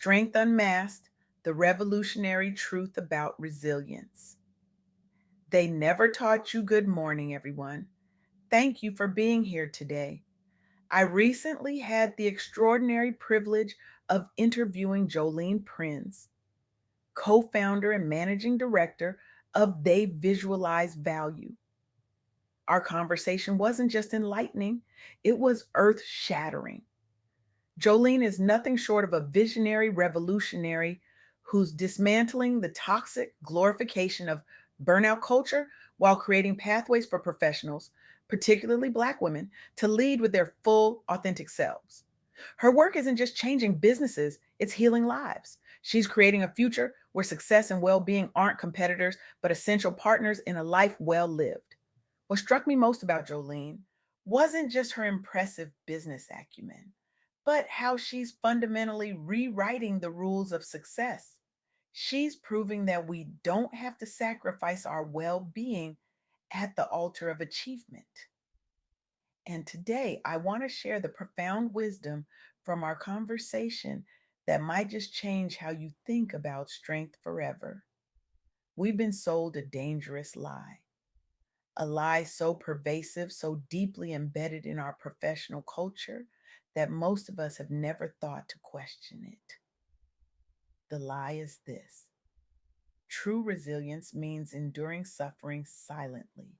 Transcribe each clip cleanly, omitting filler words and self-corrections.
Strength Unmasked: The Revolutionary Truth About Resilience. They never taught you good morning, everyone. Thank you for being here today. I recently had the extraordinary privilege of interviewing Jolene Prins, co founder and managing director of They Visualize Value. Our conversation wasn't just enlightening, it was earth shattering. Jolene is nothing short of a visionary revolutionary who's dismantling the toxic glorification of burnout culture while creating pathways for professionals, particularly Black women, to lead with their full, authentic selves. Her work isn't just changing businesses, it's healing lives. She's creating a future where success and well being aren't competitors, but essential partners in a life well lived. What struck me most about Jolene wasn't just her impressive business acumen, but how she's fundamentally rewriting the rules of success. She's proving that we don't have to sacrifice our well being at the altar of achievement. And today, I want to share the profound wisdom from our conversation that might just change how you think about strength forever. We've been sold a dangerous lie, a lie so pervasive, so deeply embedded in our professional culture that most of us have never thought to question it. The lie is this: true resilience means enduring suffering silently.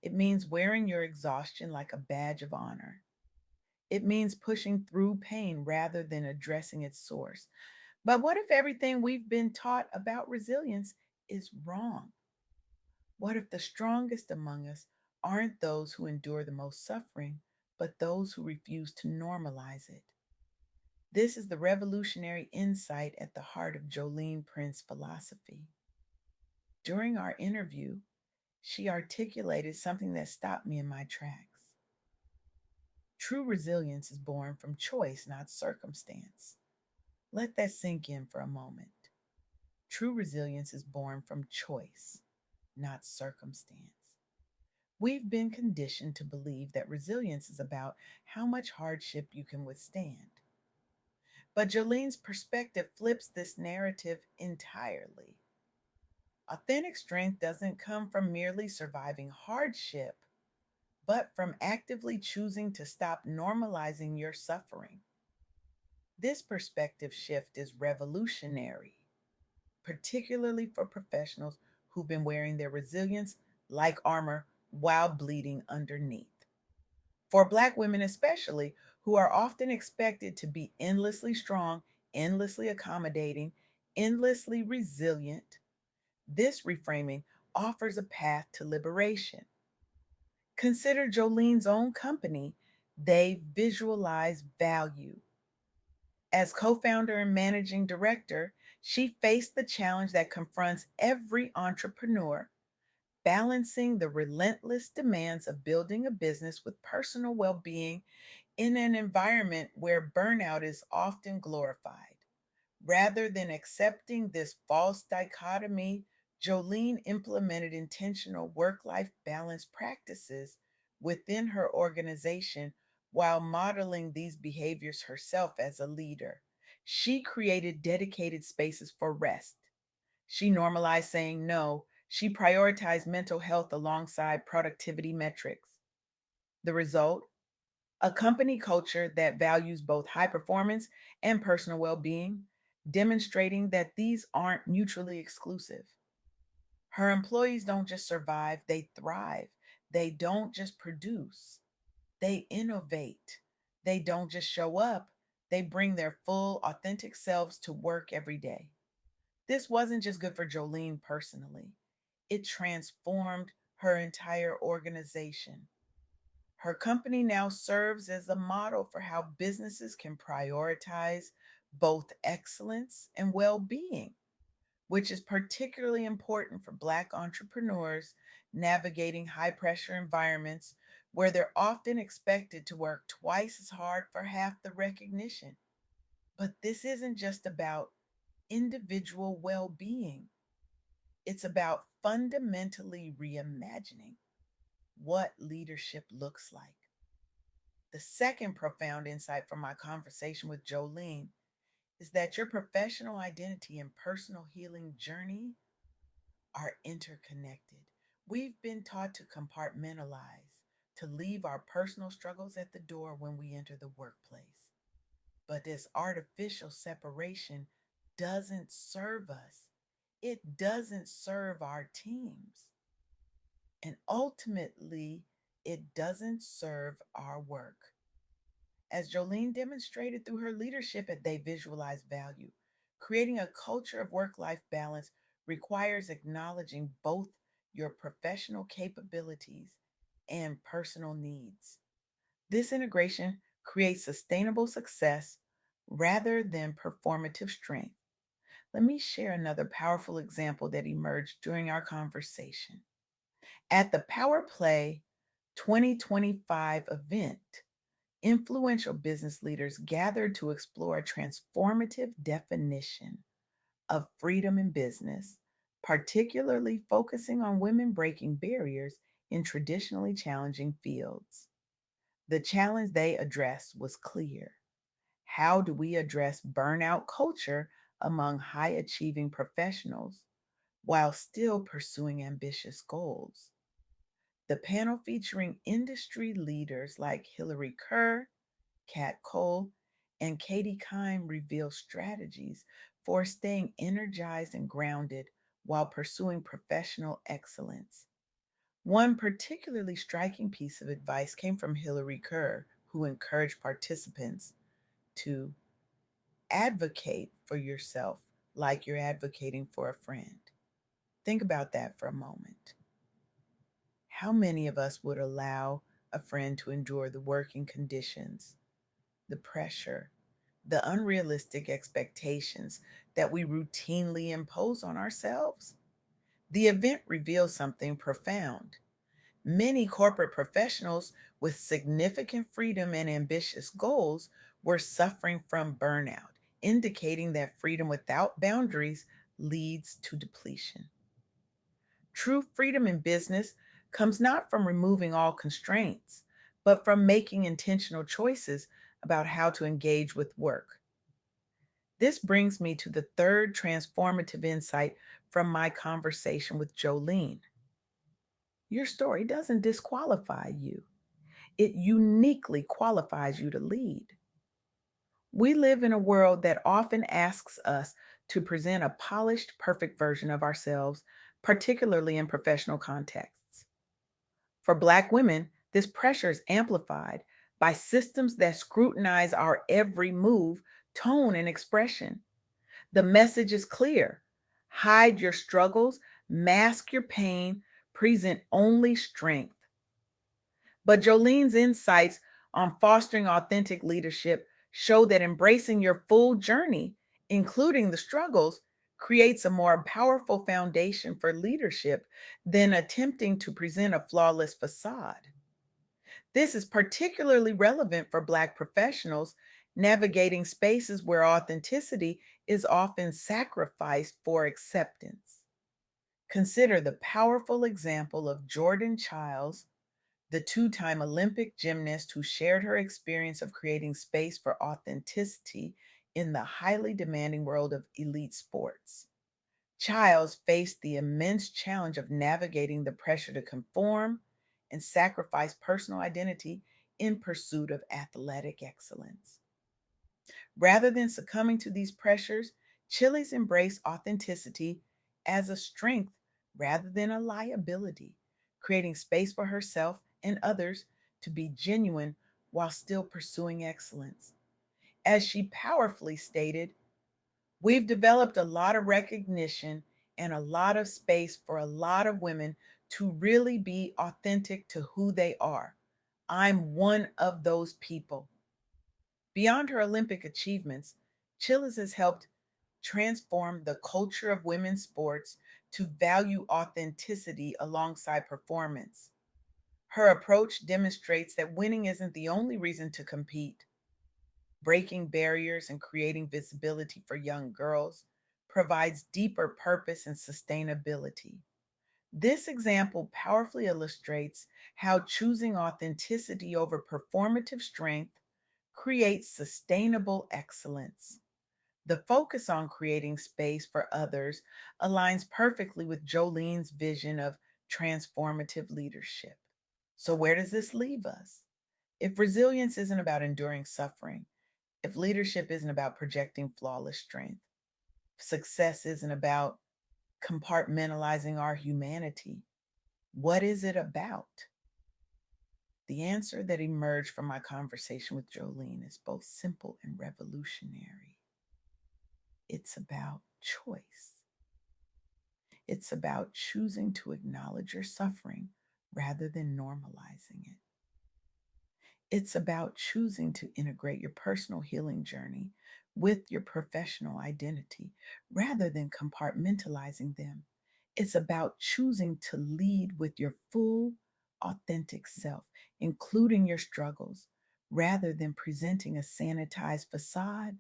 It means wearing your exhaustion like a badge of honor. It means pushing through pain rather than addressing its source. But what if everything we've been taught about resilience is wrong? What if the strongest among us aren't those who endure the most suffering, but those who refuse to normalize it? This is the revolutionary insight at the heart of Jolene Prins' philosophy. During our interview, she articulated something that stopped me in my tracks. True resilience is born from choice, not circumstance. Let that sink in for a moment. True resilience is born from choice, not circumstance. We've been conditioned to believe that resilience is about how much hardship you can withstand. But Jolene's perspective flips this narrative entirely. Authentic strength doesn't come from merely surviving hardship, but from actively choosing to stop normalizing your suffering. This perspective shift is revolutionary, particularly for professionals who've been wearing their resilience like armor while bleeding underneath. For Black women, especially, who are often expected to be endlessly strong, endlessly accommodating, endlessly resilient, this reframing offers a path to liberation. Consider Jolene's own company, They Visualize Value. As co founder and managing director, she faced the challenge that confronts every entrepreneur: balancing the relentless demands of building a business with personal well being in an environment where burnout is often glorified. Rather than accepting this false dichotomy, Jolene implemented intentional work life balance practices within her organization while modeling these behaviors herself as a leader. She created dedicated spaces for rest. She normalized saying no. She prioritized mental health alongside productivity metrics. The result? A company culture that values both high performance and personal well being, demonstrating that these aren't mutually exclusive. Her employees don't just survive, they thrive. They don't just produce, they innovate. They don't just show up, they bring their full, authentic selves to work every day. This wasn't just good for Jolene personally, it transformed her entire organization. Her company now serves as a model for how businesses can prioritize both excellence and well being, which is particularly important for Black entrepreneurs navigating high pressure environments where they're often expected to work twice as hard for half the recognition. But this isn't just about individual well being, it's about fundamentally reimagining what leadership looks like. The second profound insight from my conversation with Jolene is that your professional identity and personal healing journey are interconnected. We've been taught to compartmentalize, to leave our personal struggles at the door when we enter the workplace. But this artificial separation doesn't serve us, it doesn't serve our teams. And ultimately, it doesn't serve our work. As Jolene demonstrated through her leadership at They Visualize Value, creating a culture of work life balance requires acknowledging both your professional capabilities and personal needs. This integration creates sustainable success rather than performative strength. Let me share another powerful example that emerged during our conversation. At the Power Play 2025 event, influential business leaders gathered to explore a transformative definition of freedom in business, particularly focusing on women breaking barriers in traditionally challenging fields. The challenge they addressed was clear. How do we address burnout culture among high achieving professionals while still pursuing ambitious goals? The panel featuring industry leaders like Hillary Kerr, Kat Cole, and Katie Kime reveal strategies for staying energized and grounded while pursuing professional excellence. One particularly striking piece of advice came from Hillary Kerr, who encouraged participants to advocate for yourself like you're advocating for a friend. Think about that for a moment. How many of us would allow a friend to endure the working conditions, the pressure, the unrealistic expectations that we routinely impose on ourselves? The event reveals something profound. Many corporate professionals with significant freedom and ambitious goals were suffering from burnout, indicating that freedom without boundaries leads to depletion. True freedom in business comes not from removing all constraints, but from making intentional choices about how to engage with work. This brings me to the third transformative insight from my conversation with Jolene. Your story doesn't disqualify you, it uniquely qualifies you to lead. We live in a world that often asks us to present a polished, perfect version of ourselves, particularly in professional contexts. For Black women, this pressure is amplified by systems that scrutinize our every move, tone, and expression. The message is clear: hide your struggles, mask your pain, present only strength. But Jolene's insights on fostering authentic leadership show that embracing your full journey, including the struggles, creates a more powerful foundation for leadership than attempting to present a flawless facade. This is particularly relevant for Black professionals navigating spaces where authenticity is often sacrificed for acceptance. Consider the powerful example of Jordan Childs, the two-time Olympic gymnast who shared her experience of creating space for authenticity in the highly demanding world of elite sports. Childs faced the immense challenge of navigating the pressure to conform and sacrifice personal identity in pursuit of athletic excellence. Rather than succumbing to these pressures, Chili's embraced authenticity as a strength rather than a liability, creating space for herself and others to be genuine while still pursuing excellence. As she powerfully stated, we've developed a lot of recognition and a lot of space for a lot of women to really be authentic to who they are. I'm one of those people. Beyond her Olympic achievements, Chillis has helped transform the culture of women's sports to value authenticity alongside performance. Her approach demonstrates that winning isn't the only reason to compete. Breaking barriers and creating visibility for young girls provides deeper purpose and sustainability. This example powerfully illustrates how choosing authenticity over performative strength creates sustainable excellence. The focus on creating space for others aligns perfectly with Jolene's vision of transformative leadership. So, where does this leave us? If resilience isn't about enduring suffering, if leadership isn't about projecting flawless strength, if success isn't about compartmentalizing our humanity, what is it about? The answer that emerged from my conversation with Jolene is both simple and revolutionary. It's about choice. It's about choosing to acknowledge your suffering rather than normalizing it. It's about choosing to integrate your personal healing journey with your professional identity rather than compartmentalizing them. It's about choosing to lead with your full, authentic self, including your struggles, rather than presenting a sanitized facade.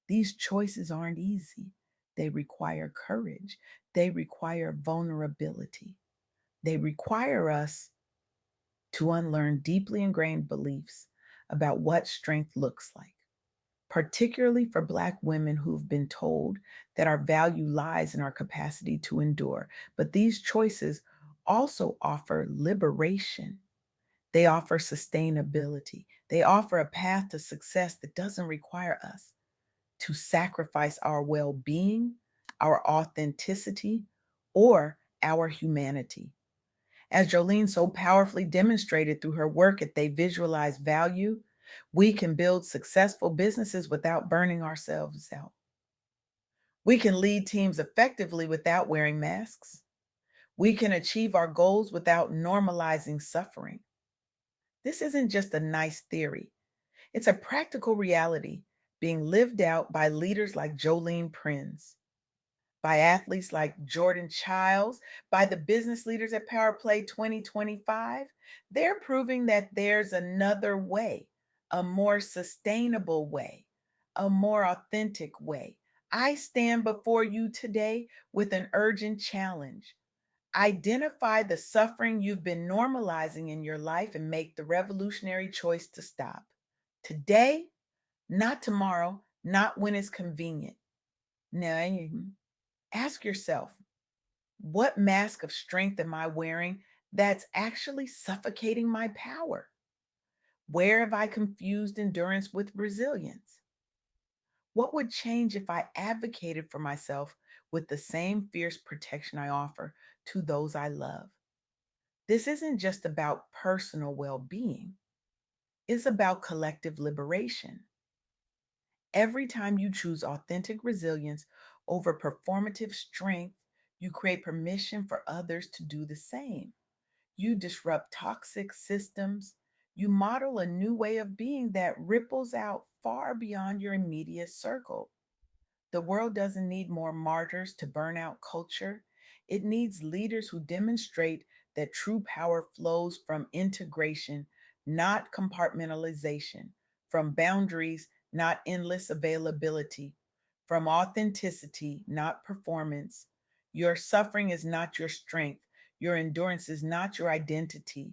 These choices aren't easy. They require courage, they require vulnerability, they require us to unlearn deeply ingrained beliefs about what strength looks like, particularly for Black women who've been told that our value lies in our capacity to endure. But these choices also offer liberation. They offer sustainability. They offer a path to success that doesn't require us to sacrifice our well being, our authenticity, or our humanity. As Jolene so powerfully demonstrated through her work at They Visualize Value, we can build successful businesses without burning ourselves out. We can lead teams effectively without wearing masks. We can achieve our goals without normalizing suffering. This isn't just a nice theory, it's a practical reality being lived out by leaders like Jolene Prins, by athletes like Jordan Childs, by the business leaders at Power Play 2025. They're proving that there's another way, a more sustainable way, a more authentic way. I stand before you today with an urgent challenge. Identify the suffering you've been normalizing in your life and make the revolutionary choice to stop. Today, not tomorrow, not when it's convenient. Now, ask yourself, what mask of strength am I wearing that's actually suffocating my power? Where have I confused endurance with resilience? What would change if I advocated for myself with the same fierce protection I offer to those I love? This isn't just about personal well being, it's about collective liberation. Every time you choose authentic resilience over performative strength, you create permission for others to do the same. You disrupt toxic systems. You model a new way of being that ripples out far beyond your immediate circle. The world doesn't need more martyrs to burn out culture. It needs leaders who demonstrate that true power flows from integration, not compartmentalization, from boundaries, not endless availability, from authenticity, not performance. Your suffering is not your strength. Your endurance is not your identity.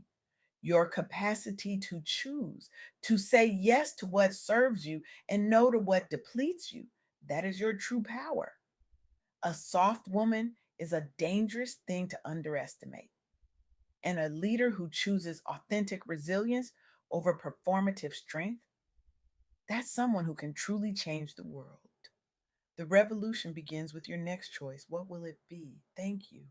Your capacity to choose, to say yes to what serves you and no to what depletes you. That is your true power. A soft woman is a dangerous thing to underestimate. And a leader who chooses authentic resilience over performative strength, that's someone who can truly change the world. The revolution begins with your next choice. What will it be? Thank you.